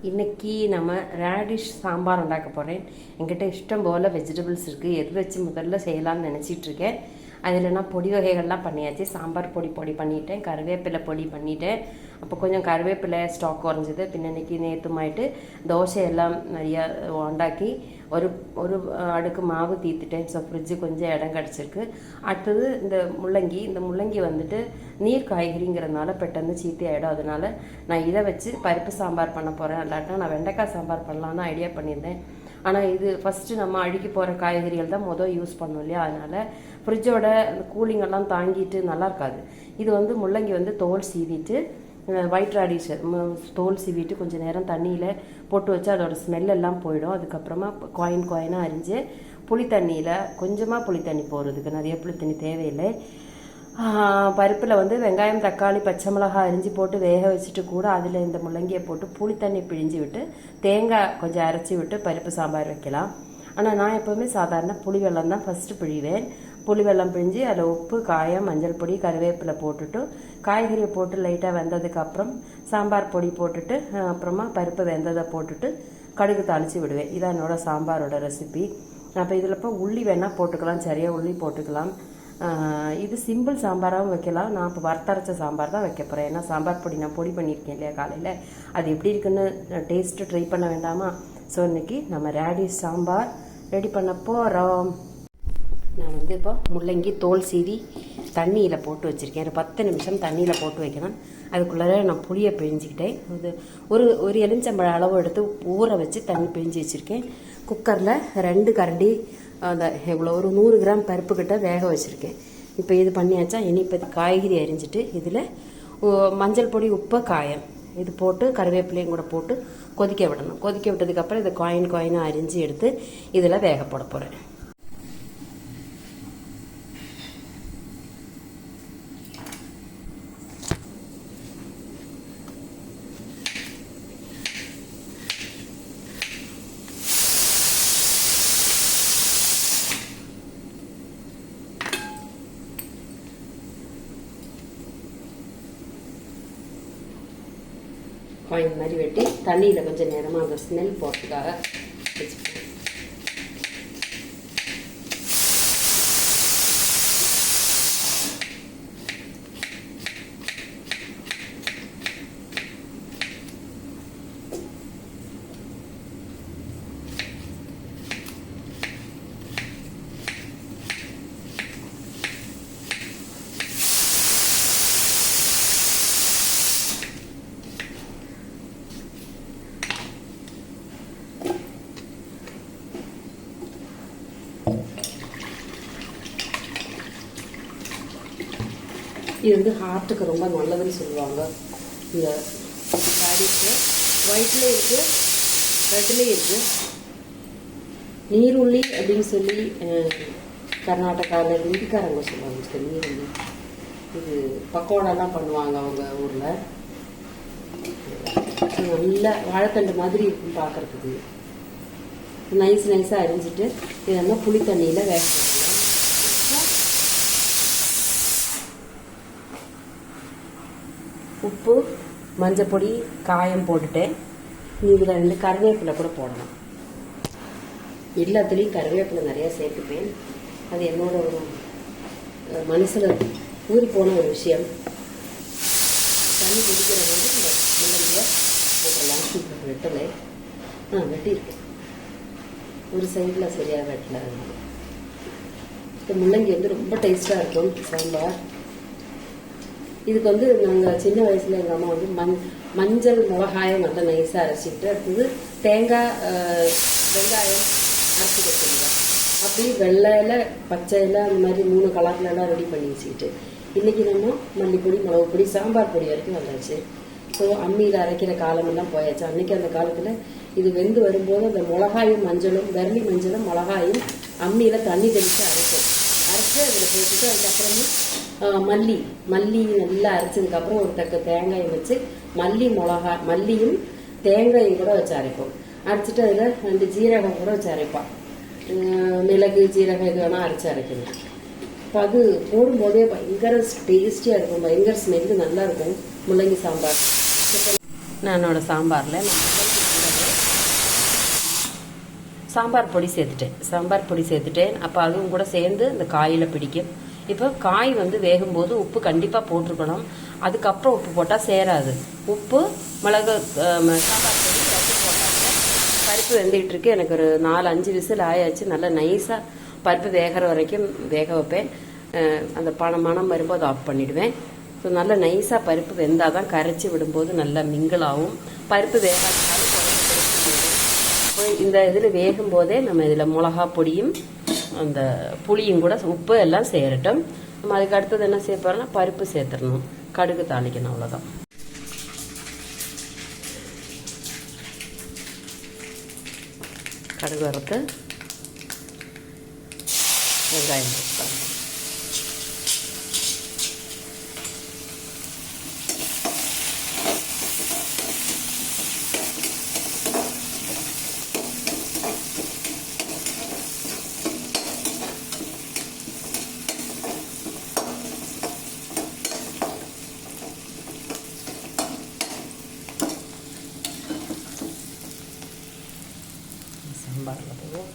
இன்றைக்கி நம்ம ரேடிஷ் சாம்பார் உண்டாக்க போகிறேன். என்கிட்ட இஷ்டம் போல் வெஜிடபிள்ஸ் இருக்குது. எது வச்சு முதல்ல செய்யலாம்னு நினச்சிட்ருக்கேன். அதில் நான் பொடி வகைகள்லாம் பண்ணியாச்சு. சாம்பார் பொடி பண்ணிட்டேன், கருவேப்பிலை பொடி பண்ணிட்டேன். அப்போ கொஞ்சம் கருவேப்பிலை ஸ்டாக் குறைஞ்சிது. பின்னன்னைக்கு நேற்றுமாயிட்டு தோசையெல்லாம் நிறையா உண்டாக்கி ஒரு ஒரு அடுக்கு மாவு தீர்த்துட்டேன். ஸோ ஃப்ரிட்ஜு கொஞ்சம் இடம் கிடச்சிருக்கு. அடுத்தது இந்த முள்ளங்கி வந்துட்டு நீர் காய்கறிங்கிறதுனால பெட்டந்து சீத்தி ஆகிடும். அதனால் நான் இதை வச்சு பருப்பு சாம்பார் பண்ண போகிறேன். இல்லாட்டா நான் வெண்டைக்காய் சாம்பார் பண்ணலான்னு ஐடியா பண்ணியிருந்தேன். ஆனால் இது ஃபஸ்ட்டு நம்ம அழுகி போகிற காய்கறிகள் தான் யூஸ் பண்ணோம் இல்லையா, அதனால் ஃப்ரிட்ஜோட கூலிங்கெல்லாம் தாங்கிட்டு நல்லா இருக்காது. இது முள்ளங்கி தோல் சீவிட்டு ஒயிட் ராடிஷ் தோல் சீவிட்டு கொஞ்சம் நேரம் தண்ணியில் போட்டு வச்சு அதோடய ஸ்மெல்லெல்லாம் போயிடும். அதுக்கப்புறமா காயினாக அரிஞ்சு புளி தண்ணியில் கொஞ்சமாக புளி தண்ணி போடுறதுக்கு, நிறைய புளி தண்ணி தேவையில்லை. பருப்பில் வெங்காயம், தக்காளி, பச்சை மிளகாய் அரிஞ்சு போட்டு வேக வச்சுட்டு கூட அதில் இந்த முள்ளங்கியை போட்டு புளி தண்ணி பிழிஞ்சு விட்டு தேங்காய் கொஞ்சம் அரைச்சி விட்டு பருப்பு சாம்பார் வைக்கலாம். ஆனால் நான் எப்போவுமே சாதாரண புளி வெல்லம் தான் ஃபஸ்ட்டு பிழிவேன். புளி வெல்லம் பிழிஞ்சு அதில் உப்பு, காயம், மஞ்சள் பொடி, கருவேப்பிலை போட்டுட்டு காய்கறியை போட்டு லைட்டாக வெந்ததுக்கப்புறம் சாம்பார் பொடி போட்டுட்டு அப்புறமா பருப்பு வெந்ததை போட்டுட்டு கடுகு தாளித்து விடுவேன். இதான் என்னோடய சாம்பாரோட ரெசிபி. அப்போ இதில் இப்போ உள்ளி வேணால் போட்டுக்கலாம், சரியாக உள்ளி போட்டுக்கலாம். இது சிம்பிள் சாம்பாராகவும் வைக்கலாம். நான் இப்போ வறுத்தரைச்ச சாம்பார் தான் வைக்க போகிறேன். ஏன்னா சாம்பார் பொடி நான் பொடி பண்ணியிருக்கேன் இல்லையா காலையில், அது எப்படி இருக்குன்னு டேஸ்ட்டு ட்ரை பண்ண வேண்டாமா? ஸோ இன்றைக்கி நம்ம ரேடிஷ் சாம்பார் ரெடி பண்ண போகிறோம். நான் இப்போ முள்ளங்கி தோல் சீவி தண்ணியில் போட்டு வச்சுருக்கேன். ஒரு 10 நிமிஷம் தண்ணியில் போட்டு வைக்கணும். அதுக்குள்ளே நான் புளியை பிழிஞ்சிக்கிட்டேன். ஒரு எலுமிச்சம்பழம் அளவு எடுத்து ஊற வச்சு தண்ணி பிழிஞ்சு வச்சுருக்கேன். குக்கரில் 2 கரண்டி அந்த எவ்வளோ ஒரு 100 கிராம் பருப்பு கிட்ட வேக வச்சுருக்கேன். இப்போ இது பண்ணியாச்சா? இனி இப்போ காய்கறி அரிஞ்சிட்டு இதில் மஞ்சள் பொடி, உப்பு, காயம் இது போட்டு கருவேப்பிலையும் கூட போட்டு கொதிக்க விடணும். கொதிக்க விட்டதுக்கப்புறம் இதை காயினாக அரிஞ்சு எடுத்து இதில் வேக போட போகிறேன். காயின் மாதிரி வெட்டி தண்ணியில் கொஞ்சம் நேரமாக அந்த ஸ்மெல் போகிறதுக்காக வச்சுக்கணும். இது ஹார்ட்டுக்கு ரொம்ப நல்லதுன்னு சொல்லுவாங்க. இந்த ராடிஷு ஒயிட்லேயும் இருக்குது, ரெட்லேயும் இருக்குது. நீருள்ளி அப்படின்னு சொல்லி கர்நாடகாவில் ஹிந்திக்காரங்க சொல்லுவாங்க. நீருள்ளி இது பக்கோடாலாம் பண்ணுவாங்க அவங்க ஊரில். நல்ல வாழைத்தண்டு மாதிரி இருக்கும் பார்க்குறதுக்கு. நைஸாக அரிஞ்சிட்டு இதெல்லாம் புளி தண்ணியில் வேக வைக்கலாம். உப்பு, மஞ்சள் பொடி, காயம் போட்டுட்டேன். இதில் 2 கருவேப்பிலை கூட போடலாம். எல்லாத்துலேயும் கருவேப்பிலை நிறையா சேர்த்துப்பேன். அது என்னோட ஒரு மனசில் ஊறி போன ஒரு விஷயம். தண்ணி குடிக்கிற போது இந்த முள்ளங்கியை போட்டலாம். வெட்டலை வெட்டியிருக்கேன். ஒரு சைடில் சரியாக வெட்டலை. இந்த முள்ளங்கி ரொம்ப டேஸ்ட்டாக இருக்கும் சாம்பார். இதுக்கு நாங்கள் சின்ன வயசில் எங்கள் அம்மா மஞ்சள் மிளகாயம் நல்லா நைஸாக அரைச்சிக்கிட்டு அடுத்தது தேங்காய், வெங்காயம் அரைச்சி வச்சுருந்தோம். அப்படி வெள்ளையில், பச்சையில் அந்த மாதிரி 3 கலர்லாம் ரெடி பண்ணி வச்சுக்கிட்டு இன்றைக்கி நம்ம மல்லிப்பொடி, மிளகு பொடி, சாம்பார் பொடி வரைக்கும் வந்தாச்சு. ஸோ அம்மியில் அரைக்கிற காலமெல்லாம் போயாச்சு. அன்றைக்கி அந்த காலத்தில் இது வெந்து வரும்போது அந்த மிளகாயும் மஞ்சளும், வெரலி மஞ்சளும் மிளகாயும் அம்மியில் தண்ணி தெளித்து அரைப்போம். அரைச்சி அதில் போட்டுட்டு அதுக்கப்புறமா மல்லி நல்லா அரைச்சதுக்கப்புறம் ஒரு தக்க தேங்காயை வச்சு மல்லியும் தேங்காயும் கூட வச்சு அரைப்போம். அரைச்சிட்டு அதில் 2 ஜீரகம் கூட வச்சு அரைப்பான். மிளகு, ஜீரகம் இது வேணால் அரைச்சி அரைக்கணும். இப்போ அது போடும்போதே பயங்கர டேஸ்டியாக இருக்கும். பயங்கர ஸ்மெல்லு நல்லா இருக்கும் முள்ளங்கி சாம்பார். நான் என்னோடய சாம்பாரில் சாம்பார் பொடி சேர்த்துட்டேன். அப்போ அதுவும் கூட சேர்ந்து இந்த காயில் பிடிக்கும். இப்போ காய் வந்து வேகும்போது உப்பு கண்டிப்பாக போட்டிருக்கணும். அதுக்கப்புறம் உப்பு போட்டால் சேராது. உப்பு, மிளகு, சாம்பார் பொடி எல்லாத்தையும் போட்டாங்க. பருப்பு வெந்துக்கிட்டு இருக்கு. எனக்கு ஒரு 4-5 விசில் ஆயாச்சு. நல்லா நைஸாக பருப்பு வேகிற வரைக்கும் வேக வைப்பேன். அந்த மணம் வரும்போது ஆஃப் பண்ணிவிடுவேன். ஸோ நல்லா நைஸாக பருப்பு வெந்தால் தான் கரைச்சி விடும்போது நல்லா மிங்கிளாகும். பருப்பு வேகாட்டாலும் இப்போ இந்த இதில் வேகும் போதே நம்ம இதில் மிளகா பொடியும் அந்த புளியும் கூட உப்பு எல்லாம் சேரட்டும். நம்ம அதுக்கு அடுத்தது என்ன செய்ய போகிறோம்னா பருப்பு சேர்த்துடணும், கடுகு தாளிக்கணும், அவ்வளோதான். கடுகு வறுத்து வெங்காயம் போட்டுக்கலாம். சாம்பாரில் போவோம்.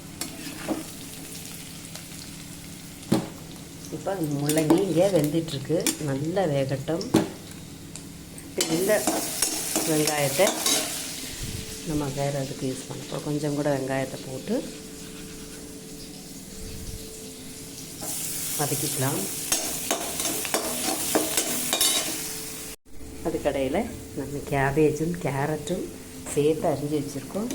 இப்போ முள்ளங்கி இங்கே வெந்துட்டுருக்கு, நல்லா வேகட்டும். இந்த வெங்காயத்தை நம்ம வேறு அதுக்கு யூஸ் பண்ணப்போ கொஞ்சம் கூட வெங்காயத்தை போட்டு வதக்கிக்கலாம். அதுக்கடையில் நம்ம கேபேஜும் கேரட்டும் சேர்த்து அரிஞ்சு வச்சுருக்கோம்.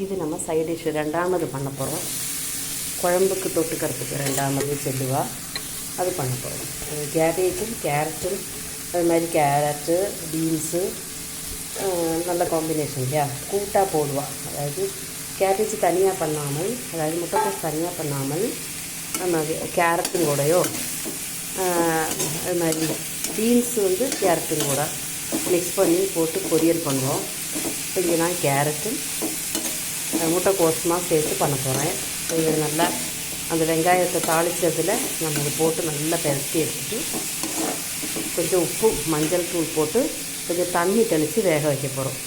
இது நம்ம சைட் டிஷ் ரெண்டாமது பண்ண போகிறோம். குழம்புக்கு தொட்டுக்கிறதுக்கு ரெண்டாமது செல்லுவா அது பண்ண போகிறோம். கேபேஜும் கேரட்டும், அது மாதிரி கேரட்டு, பீன்ஸு நல்ல காம்பினேஷன் இல்லையா, கூட்டாக போடுவா. அதாவது கேபேஜ் தனியாக பண்ணாமல், அதாவது முட்டைக்கோஸ் தனியாக பண்ணாமல் நம்ம கேரட்டும் கூடயோ, அது மாதிரி பீன்ஸு வந்து கேரட்டும் கூட மிக்ஸ் பண்ணி போட்டு பொரியல் பண்ணுவோம். இப்போ இங்கே நான் கேரட்டும் முட்டைக்கோஸுமாக சேர்த்து பண்ண போகிறேன். இது நல்லா அந்த வெங்காயத்தை தாளித்ததில் நம்ம இதை போட்டு நல்லா பெரட்டி எடுத்துட்டு கொஞ்சம் உப்பு, மஞ்சள் தூள் போட்டு கொஞ்சம் தண்ணி தெளித்து வேக வைக்க போகிறோம்.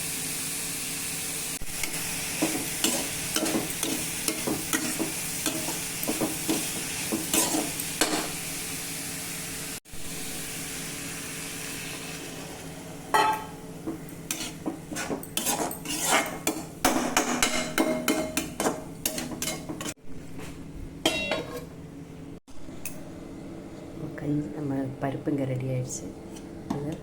நம்ம பருப்புங்க ரெடி ஆயிடுச்சு. அது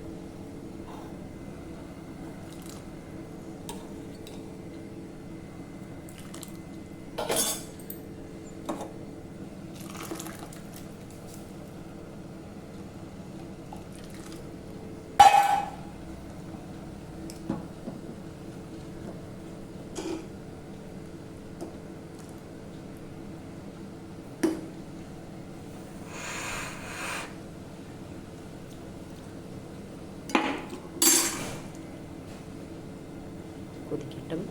கொதிக்கட்டும்.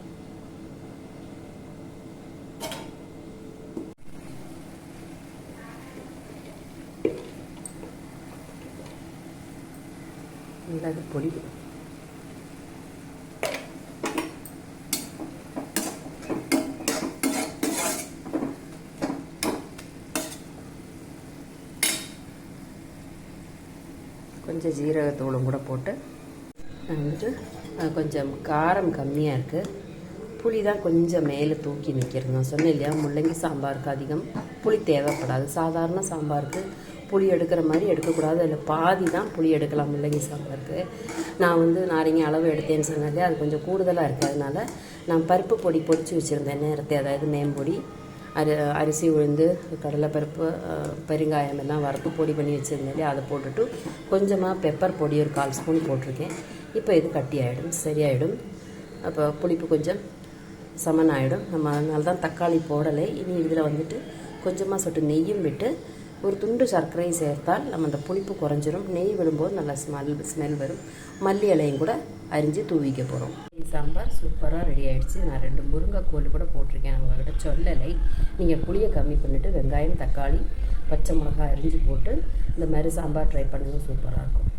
மிளகு பொடி, கொஞ்சம் ஜீரகத்தூளும் கூட போட்டு வந்துட்டு கொஞ்சம் காரம் கம்மியாக இருக்குது. புளி தான் கொஞ்சம் மேலே தூக்கி நிற்கிறது. நான் சொன்னேன் இல்லையா, முள்ளங்கி சாம்பாருக்கு அதிகம் புளி தேவைப்படாது. சாதாரண சாம்பாருக்கு புளி எடுக்கிற மாதிரி எடுக்கக்கூடாது. அதில் பாதி தான் புளி எடுக்கலாம் முள்ளங்கி சாம்பாருக்கு. நான் வந்து நாரங்க அளவு எடுத்தேன்னு சொன்னாலே அது கொஞ்சம் கூடுதலாக இருக்குது. அதனால் நான் பருப்பு பொடி பொடிச்சு வச்சுருந்தேன் நேரத்தை. அதாவது மேம்பொடி, அரிசி, உளுந்து, கடலைப்பருப்பு, பெருங்காயம் எல்லாம் வறுத்து பொடி பண்ணி வச்சுருந்தேன். அதை போட்டுட்டு கொஞ்சமாக பெப்பர் பொடி ஒரு 1/4 ஸ்பூன் போட்டிருக்கேன். இப்போ இது கட்டி ஆகிடும், சரியாயிடும். அப்போ புளிப்பு கொஞ்சம் சமனாகிடும். நம்ம அதனால தான் தக்காளி போடலை. இனி இதில் வந்துட்டு கொஞ்சமாக சொட்டு நெய்யும் விட்டு ஒரு துண்டு சர்க்கரையும் சேர்த்தால் நம்ம அந்த புளிப்பு குறைஞ்சிரும். நெய் விடும்போது நல்லா ஸ்மெல் வரும். மல்லி இலையும் கூட அரிஞ்சு தூவிக்க போகிறோம். சாம்பார் சூப்பராக ரெடி ஆகிடுச்சு. நான் 2 முருங்கைக்கோல் கூட போட்டிருக்கேன், உங்கள்கிட்ட சொல்லலை. நீங்கள் புளியை கம்மி பண்ணிவிட்டு வெங்காயம், தக்காளி, பச்சை மிளகாய் அரிஞ்சு போட்டு இந்த மாதிரி சாம்பார் ட்ரை பண்ணுங்கள், சூப்பராக இருக்கும்.